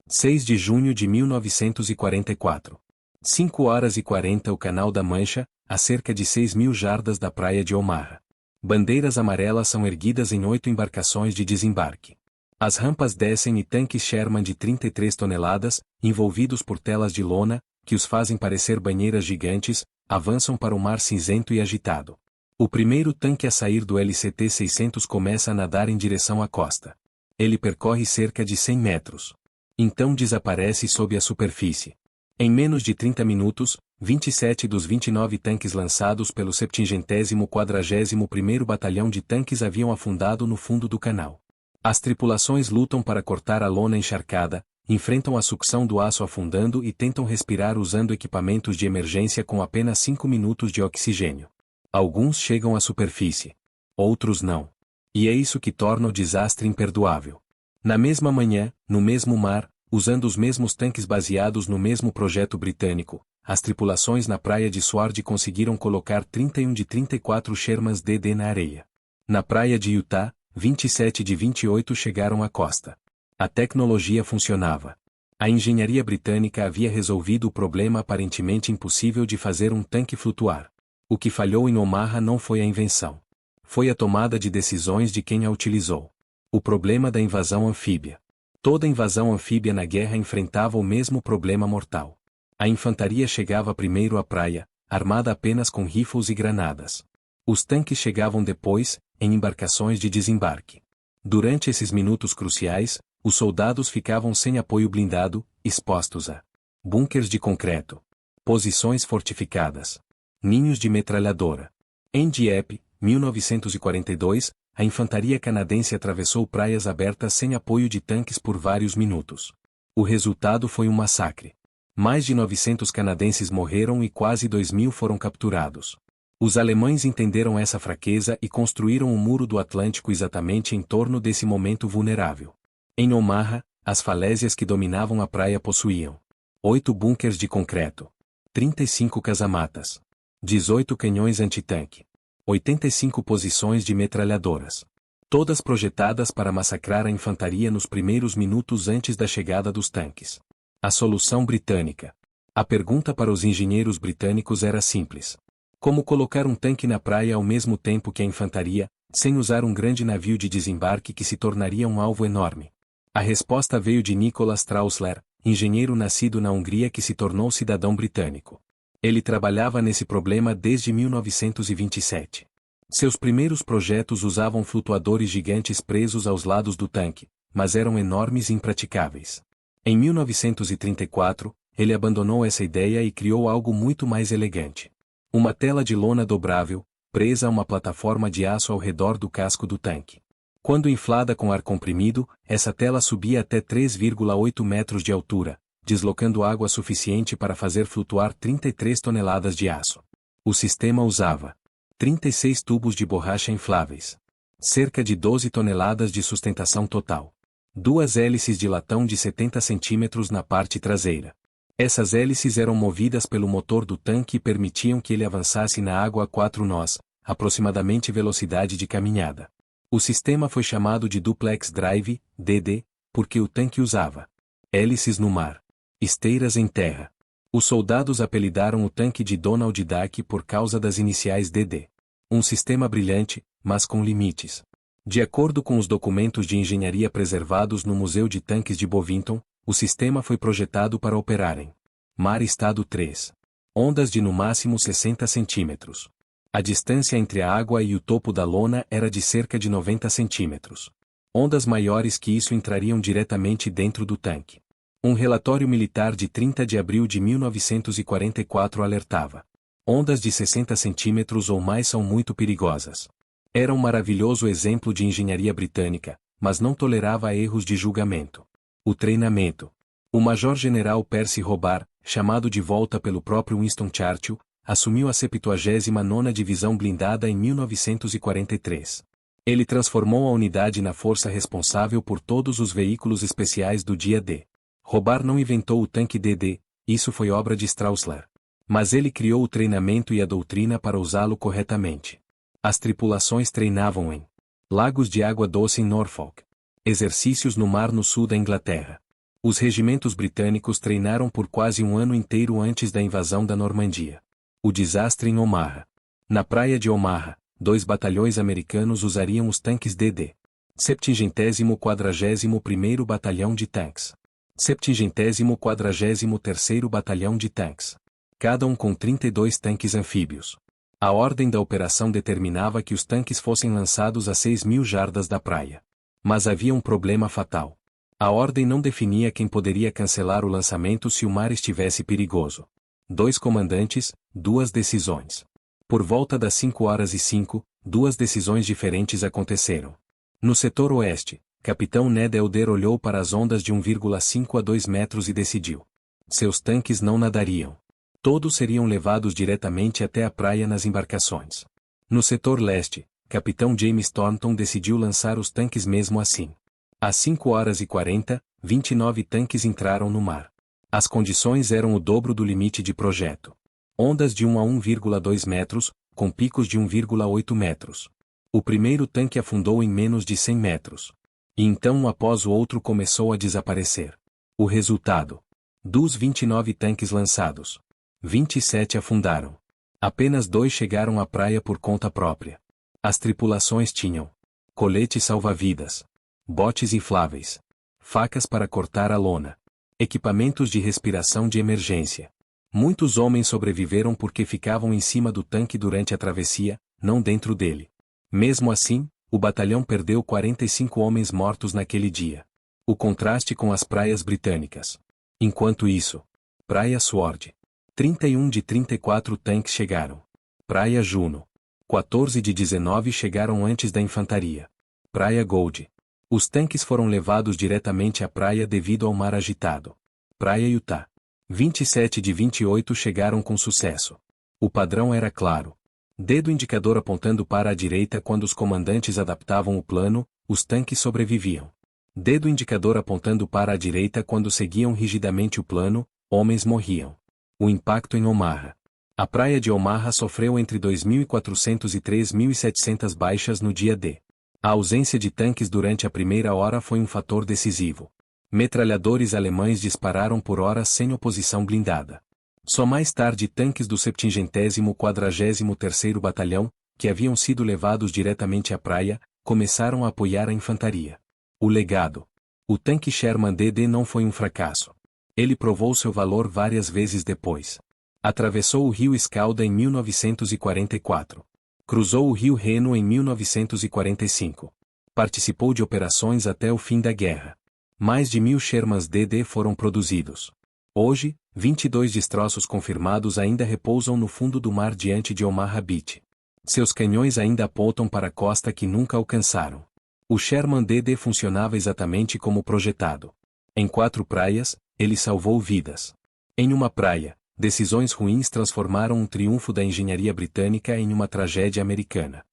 6 de junho de 1944. 5h40 O Canal da Mancha, a cerca de 6.000 jardas da praia de Omaha. Bandeiras amarelas são erguidas em 8 embarcações de desembarque. As rampas descem e tanques Sherman de 33 toneladas, envolvidos por telas de lona, que os fazem parecer banheiras gigantes, avançam para o mar cinzento e agitado. O primeiro tanque a sair do LCT-600 começa a nadar em direção à costa. Ele percorre cerca de 100 metros. Então desaparece sob a superfície. Em menos de 30 minutos, 27 dos 29 tanques lançados pelo 741º Batalhão de Tanques haviam afundado no fundo do canal. As tripulações lutam para cortar a lona encharcada, enfrentam a sucção do aço afundando e tentam respirar usando equipamentos de emergência com apenas 5 minutos de oxigênio. Alguns chegam à superfície. Outros não. E é isso que torna o desastre imperdoável. Na mesma manhã, no mesmo mar, usando os mesmos tanques baseados no mesmo projeto britânico, as tripulações na praia de Sword conseguiram colocar 31 de 34 Shermans DD na areia. Na praia de Utah, 27 de 28 chegaram à costa. A tecnologia funcionava. A engenharia britânica havia resolvido o problema aparentemente impossível de fazer um tanque flutuar. O que falhou em Omaha não foi a invenção. Foi a tomada de decisões de quem a utilizou. O problema da invasão anfíbia. Toda invasão anfíbia na guerra enfrentava o mesmo problema mortal. A infantaria chegava primeiro à praia, armada apenas com rifles e granadas. Os tanques chegavam depois, em embarcações de desembarque. Durante esses minutos cruciais, os soldados ficavam sem apoio blindado, expostos a bunkers de concreto, posições fortificadas, ninhos de metralhadora. Em Dieppe, 1942, a infantaria canadense atravessou praias abertas sem apoio de tanques por vários minutos. O resultado foi um massacre. Mais de 900 canadenses morreram e quase 2.000 foram capturados. Os alemães entenderam essa fraqueza e construíram o Muro do Atlântico exatamente em torno desse momento vulnerável. Em Omaha, as falésias que dominavam a praia possuíam 8 bunkers de concreto, 35 casamatas, 18 canhões antitanque, 85 posições de metralhadoras. Todas projetadas para massacrar a infantaria nos primeiros minutos antes da chegada dos tanques. A solução britânica. A pergunta para os engenheiros britânicos era simples. Como colocar um tanque na praia ao mesmo tempo que a infantaria, sem usar um grande navio de desembarque que se tornaria um alvo enorme? A resposta veio de Nicholas Trausler, engenheiro nascido na Hungria que se tornou cidadão britânico. Ele trabalhava nesse problema desde 1927. Seus primeiros projetos usavam flutuadores gigantes presos aos lados do tanque, mas eram enormes e impraticáveis. Em 1934, ele abandonou essa ideia e criou algo muito mais elegante. Uma tela de lona dobrável, presa a uma plataforma de aço ao redor do casco do tanque. Quando inflada com ar comprimido, essa tela subia até 3,8 metros de altura, deslocando água suficiente para fazer flutuar 33 toneladas de aço. O sistema usava 36 tubos de borracha infláveis, cerca de 12 toneladas de sustentação total, 2 hélices de latão de 70 centímetros na parte traseira. Essas hélices eram movidas pelo motor do tanque e permitiam que ele avançasse na água a 4 nós, aproximadamente velocidade de caminhada. O sistema foi chamado de Duplex Drive, DD, porque o tanque usava hélices no mar, esteiras em terra. Os soldados apelidaram o tanque de Donald Duck por causa das iniciais DD. Um sistema brilhante, mas com limites. De acordo com os documentos de engenharia preservados no Museu de Tanques de Bovington, o sistema foi projetado para operar em mar estado 3. Ondas de no máximo 60 centímetros. A distância entre a água e o topo da lona era de cerca de 90 centímetros. Ondas maiores que isso entrariam diretamente dentro do tanque. Um relatório militar de 30 de abril de 1944 alertava. Ondas de 60 centímetros ou mais são muito perigosas. Era um maravilhoso exemplo de engenharia britânica, mas não tolerava erros de julgamento. O treinamento. O Major-General Percy Robar, chamado de volta pelo próprio Winston Churchill, assumiu a 79ª Divisão Blindada em 1943. Ele transformou a unidade na força responsável por todos os veículos especiais do dia D. Robar não inventou o tanque DD, isso foi obra de Strausler. Mas ele criou o treinamento e a doutrina para usá-lo corretamente. As tripulações treinavam em lagos de água doce em Norfolk. Exercícios no mar no sul da Inglaterra. Os regimentos britânicos treinaram por quase um ano inteiro antes da invasão da Normandia. O desastre em Omaha. Na praia de Omaha, 2 batalhões americanos usariam os tanques DD. 741º Batalhão de Tanques. 743º Batalhão de Tanques. Cada um com 32 tanques anfíbios. A ordem da operação determinava que os tanques fossem lançados a 6.000 jardas da praia. Mas havia um problema fatal. A ordem não definia quem poderia cancelar o lançamento se o mar estivesse perigoso. 2 comandantes, 2 decisões. Por volta das 5h05, 2 decisões diferentes aconteceram. No setor oeste, Capitão Ned Elder olhou para as ondas de 1,5 a 2 metros e decidiu. Seus tanques não nadariam. Todos seriam levados diretamente até a praia nas embarcações. No setor leste, Capitão James Thornton decidiu lançar os tanques mesmo assim. Às 5h40, 29 tanques entraram no mar. As condições eram o dobro do limite de projeto. Ondas de 1 a 1,2 metros, com picos de 1,8 metros. O primeiro tanque afundou em menos de 100 metros. E então um após o outro começou a desaparecer. O resultado: dos 29 tanques lançados, 27 afundaram. Apenas 2 chegaram à praia por conta própria. As tripulações tinham coletes salva-vidas, botes infláveis, facas para cortar a lona, equipamentos de respiração de emergência. Muitos homens sobreviveram porque ficavam em cima do tanque durante a travessia, não dentro dele. Mesmo assim, o batalhão perdeu 45 homens mortos naquele dia. O contraste com as praias britânicas. Enquanto isso, Praia Sword. 31 de 34 tanques chegaram. Praia Juno. 14 de 19 chegaram antes da infantaria. Praia Gold. Os tanques foram levados diretamente à praia devido ao mar agitado. Praia Utah. 27 de 28 chegaram com sucesso. O padrão era claro. Dedo indicador apontando para a direita quando os comandantes adaptavam o plano, os tanques sobreviviam. Dedo indicador apontando para a direita quando seguiam rigidamente o plano, homens morriam. O impacto em Omaha. A praia de Omaha sofreu entre 2.400 e 3.700 baixas no dia D. A ausência de tanques durante a primeira hora foi um fator decisivo. Metralhadores alemães dispararam por horas sem oposição blindada. Só mais tarde tanques do 743º Batalhão, que haviam sido levados diretamente à praia, começaram a apoiar a infantaria. O legado. O tanque Sherman DD não foi um fracasso. Ele provou seu valor várias vezes depois. Atravessou o rio Escalda em 1944. Cruzou o rio Reno em 1945. Participou de operações até o fim da guerra. Mais de 1.000 Shermans DD foram produzidos. Hoje, 22 destroços confirmados ainda repousam no fundo do mar diante de Omaha Beach. Seus canhões ainda apontam para a costa que nunca alcançaram. O Sherman DD funcionava exatamente como projetado. Em 4 praias, ele salvou vidas. Em uma praia, decisões ruins transformaram um triunfo da engenharia britânica em uma tragédia americana.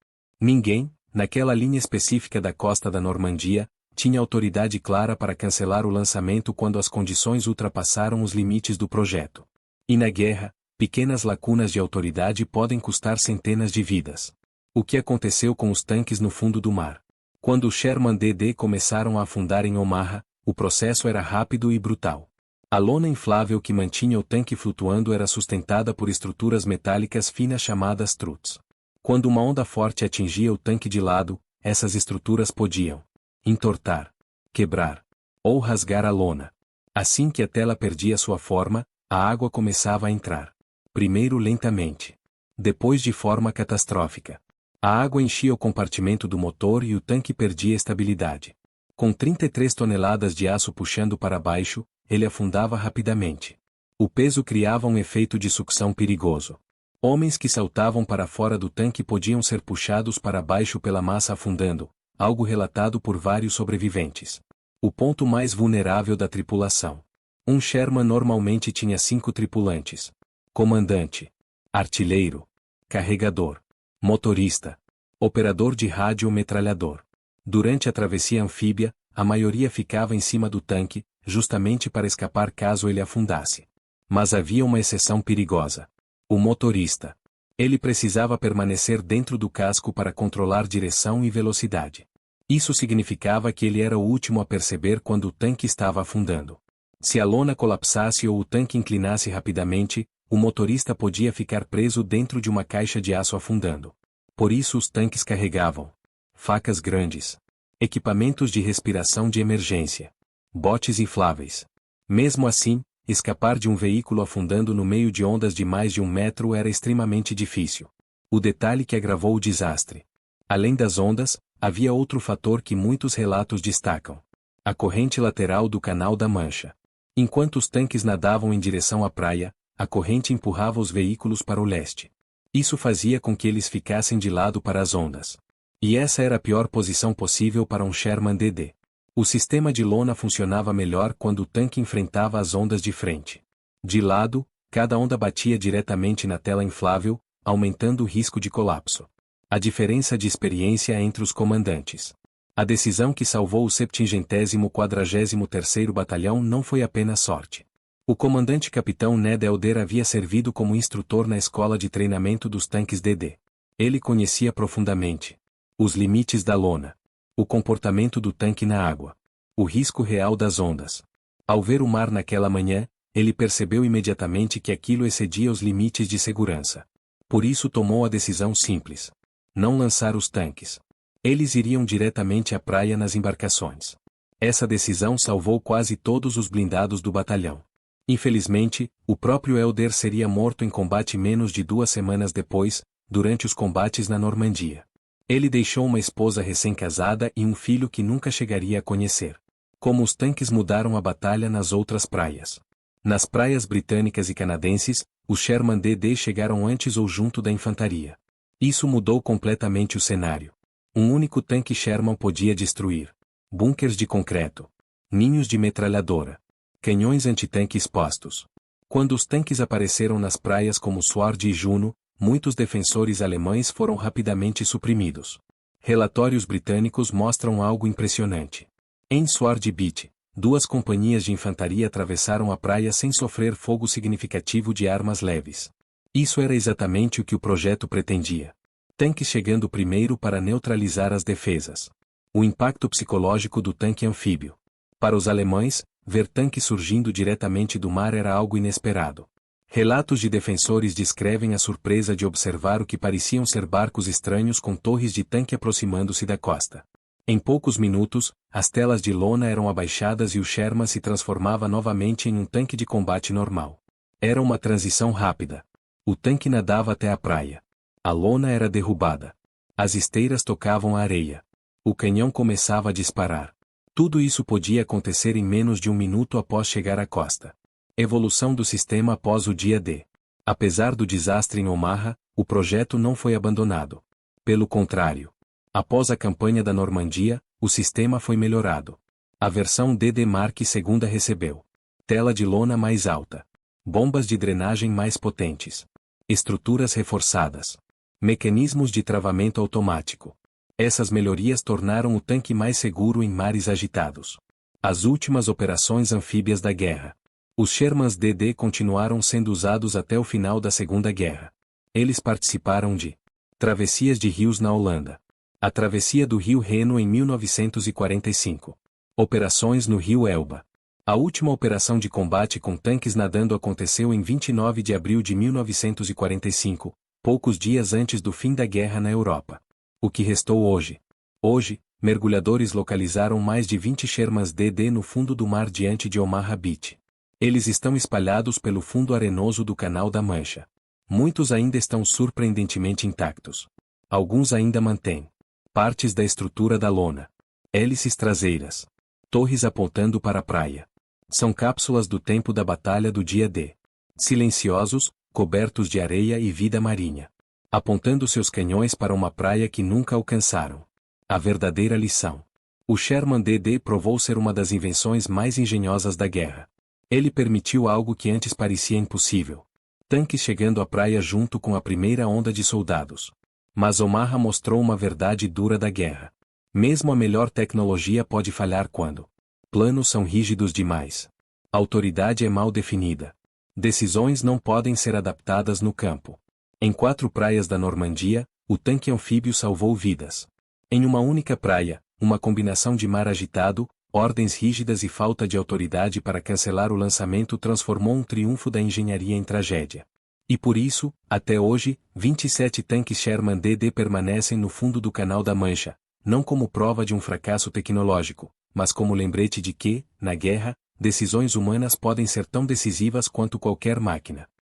Ninguém, naquela linha específica da costa da Normandia, tinha autoridade clara para cancelar o lançamento quando as condições ultrapassaram os limites do projeto. E na guerra, pequenas lacunas de autoridade podem custar centenas de vidas. O que aconteceu com os tanques no fundo do mar? Quando os Sherman DD começaram a afundar em Omaha, o processo era rápido e brutal. A lona inflável que mantinha o tanque flutuando era sustentada por estruturas metálicas finas chamadas struts. Quando uma onda forte atingia o tanque de lado, essas estruturas podiam entortar, quebrar ou rasgar a lona. Assim que a tela perdia sua forma, a água começava a entrar. Primeiro lentamente. Depois de forma catastrófica. A água enchia o compartimento do motor e o tanque perdia estabilidade. Com 33 toneladas de aço puxando para baixo, ele afundava rapidamente. O peso criava um efeito de sucção perigoso. Homens que saltavam para fora do tanque podiam ser puxados para baixo pela massa afundando, algo relatado por vários sobreviventes. O ponto mais vulnerável da tripulação. Um Sherman normalmente tinha 5 tripulantes. Comandante, artilheiro, carregador, motorista, operador de rádio ou metralhador. Durante a travessia anfíbia, a maioria ficava em cima do tanque, justamente para escapar caso ele afundasse. Mas havia uma exceção perigosa. O motorista. Ele precisava permanecer dentro do casco para controlar direção e velocidade. Isso significava que ele era o último a perceber quando o tanque estava afundando. Se a lona colapsasse ou o tanque inclinasse rapidamente, o motorista podia ficar preso dentro de uma caixa de aço afundando. Por isso os tanques carregavam facas grandes, equipamentos de respiração de emergência, botes infláveis. Mesmo assim, escapar de um veículo afundando no meio de ondas de mais de 1 metro era extremamente difícil. O detalhe que agravou o desastre. Além das ondas, havia outro fator que muitos relatos destacam: a corrente lateral do Canal da Mancha. Enquanto os tanques nadavam em direção à praia, a corrente empurrava os veículos para o leste. Isso fazia com que eles ficassem de lado para as ondas. E essa era a pior posição possível para um Sherman DD. O sistema de lona funcionava melhor quando o tanque enfrentava as ondas de frente. De lado, cada onda batia diretamente na tela inflável, aumentando o risco de colapso. A diferença de experiência entre os comandantes. A decisão que salvou o 743º Batalhão não foi apenas sorte. O comandante capitão Ned Elder havia servido como instrutor na escola de treinamento dos tanques DD. Ele conhecia profundamente os limites da lona, o comportamento do tanque na água, o risco real das ondas. Ao ver o mar naquela manhã, ele percebeu imediatamente que aquilo excedia os limites de segurança. Por isso tomou a decisão simples: não lançar os tanques. Eles iriam diretamente à praia nas embarcações. Essa decisão salvou quase todos os blindados do batalhão. Infelizmente, o próprio Elder seria morto em combate menos de 2 semanas depois, durante os combates na Normandia. Ele deixou uma esposa recém-casada e um filho que nunca chegaria a conhecer. Como os tanques mudaram a batalha nas outras praias. Nas praias britânicas e canadenses, os Sherman DD chegaram antes ou junto da infantaria. Isso mudou completamente o cenário. Um único tanque Sherman podia destruir bunkers de concreto, ninhos de metralhadora, canhões antitanque expostos. Quando os tanques apareceram nas praias como Sword e Juno, muitos defensores alemães foram rapidamente suprimidos. Relatórios britânicos mostram algo impressionante. Em Sword Beach, 2 companhias de infantaria atravessaram a praia sem sofrer fogo significativo de armas leves. Isso era exatamente o que o projeto pretendia. Tanques chegando primeiro para neutralizar as defesas. O impacto psicológico do tanque anfíbio. Para os alemães, ver tanques surgindo diretamente do mar era algo inesperado. Relatos de defensores descrevem a surpresa de observar o que pareciam ser barcos estranhos com torres de tanque aproximando-se da costa. Em poucos minutos, as telas de lona eram abaixadas e o Sherman se transformava novamente em um tanque de combate normal. Era uma transição rápida. O tanque nadava até a praia. A lona era derrubada. As esteiras tocavam a areia. O canhão começava a disparar. Tudo isso podia acontecer em menos de 1 minuto após chegar à costa. Evolução do sistema após o dia D. Apesar do desastre em Omaha, o projeto não foi abandonado. Pelo contrário. Após a campanha da Normandia, o sistema foi melhorado. A versão DD Mark II recebeu tela de lona mais alta, bombas de drenagem mais potentes, estruturas reforçadas, mecanismos de travamento automático. Essas melhorias tornaram o tanque mais seguro em mares agitados. As últimas operações anfíbias da guerra. Os Shermans DD continuaram sendo usados até o final da Segunda Guerra. Eles participaram de travessias de rios na Holanda. A travessia do rio Reno em 1945. Operações no rio Elba. A última operação de combate com tanques nadando aconteceu em 29 de abril de 1945, poucos dias antes do fim da guerra na Europa. O que restou hoje? Hoje, mergulhadores localizaram mais de 20 Shermans DD no fundo do mar diante de Omaha Beach. Eles estão espalhados pelo fundo arenoso do Canal da Mancha. Muitos ainda estão surpreendentemente intactos. Alguns ainda mantêm partes da estrutura da lona, hélices traseiras, torres apontando para a praia. São cápsulas do tempo da batalha do dia D. Silenciosos, cobertos de areia e vida marinha. Apontando seus canhões para uma praia que nunca alcançaram. A verdadeira lição. O Sherman DD provou ser uma das invenções mais engenhosas da guerra. Ele permitiu algo que antes parecia impossível. Tanques chegando à praia junto com a primeira onda de soldados. Mas Omaha mostrou uma verdade dura da guerra. Mesmo a melhor tecnologia pode falhar quando planos são rígidos demais. Autoridade é mal definida. Decisões não podem ser adaptadas no campo. Em 4 praias da Normandia, o tanque anfíbio salvou vidas. Em uma única praia, uma combinação de mar agitado, ordens rígidas e falta de autoridade para cancelar o lançamento transformou um triunfo da engenharia em tragédia. E por isso, até hoje, 27 tanques Sherman DD permanecem no fundo do Canal da Mancha, não como prova de um fracasso tecnológico, mas como lembrete de que, na guerra, decisões humanas podem ser tão decisivas quanto qualquer máquina.